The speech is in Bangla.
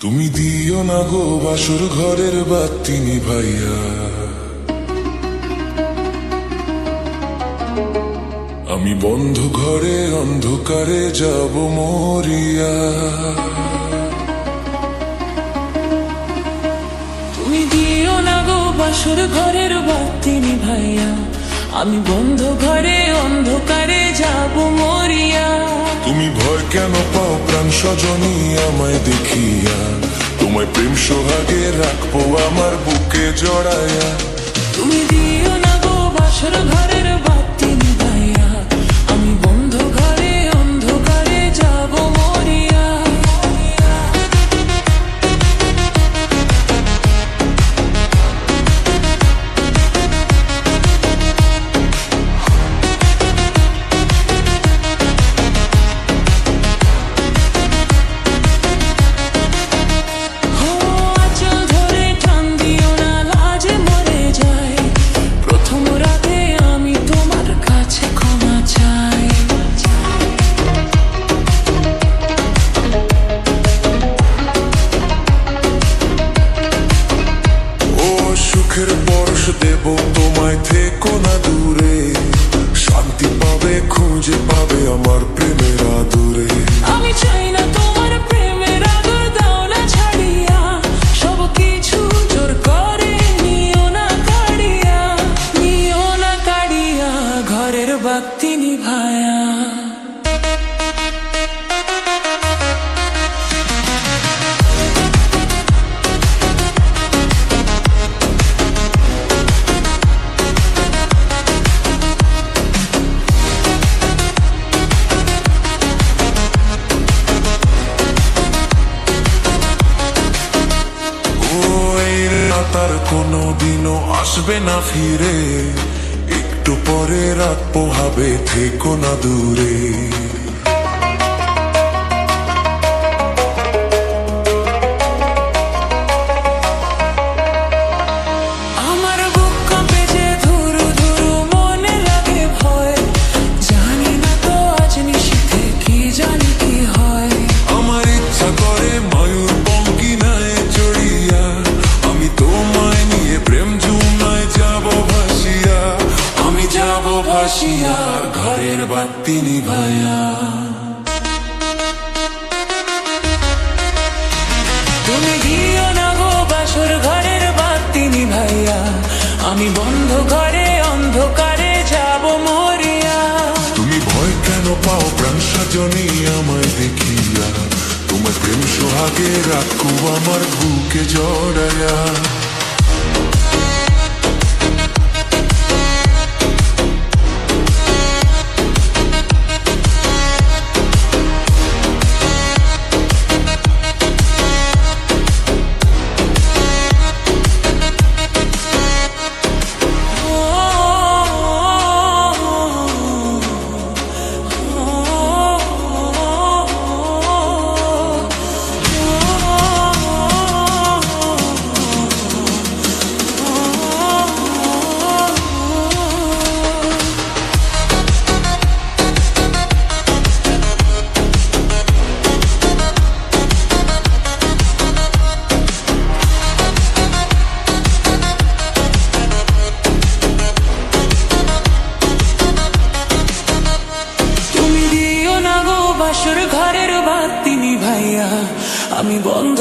তুমি দিও না গো বাসর ঘরের বাতি নিভাইয়া, আমি বন্ধ ঘরে অন্ধকারে যাব মরিয়া। তুমি দিও না গো বাসর ঘরের বাতি নিভাইয়া, আমি বন্ধ ঘরে অন্ধকারে যাব মরিয়া। তুমি ভয় কেন পাও প্রাণ স্বজনী আমায় দেখিয়া, তোমায় প্রেম সোহাগে রাখবো আমার বুকে জড়াইয়া। তুমি দিও না গো বাসর ঘরের বাতি নিভাইয়া, আমি বন্ধ ঘরে অন্ধকারে যাব মরিয়া। সুখের পরশ দেব তোমায়, থেকো না দূরে, শান্তি পাবে খুঁজে পাবে আমার প্রেমের আদরে। আমি চাই না তোমার প্রেমের আদর, দাও না ছাড়িয়া, সব কিছু জোর করে নিও না কাড়িয়া, নিও না কাড়িয়া ঘরের বাতি নিভায়া। তার কোনো দিনও আসবে না ফিরে, একটু পরে রাত পোহাবে, থেকো না দূরে। আমার বুক কাঁপে যে ধুরু ধুরু, মনে লাগে ভয়, জানি না তো আজ নিশীথে কি জানি কি হয়। আমার ইচ্ছা করে ময়ূর পঙ্কিনায় চড়িয়া, আমি তোমায় নিয়ে প্রেম ঝুমনায় যাব ভাসিয়া, আমি যাব ভাসিয়া ঘরের বাতি নিভাইয়া। তুমি দিও না গো বাসর ঘরের বাতি নিভাইয়া, আমি বন্ধ ঘরে অন্ধকারে যাব মরিয়া। তুমি ভয় কেন পাও প্রাণ স্বজনী আমায় দেখিয়া, তোমার প্রেম সোহাগে রাখবো আমার বুকে জড়াইয়া। বাসর ঘরের বাতি নিভাইয়া, আমি বন্ধ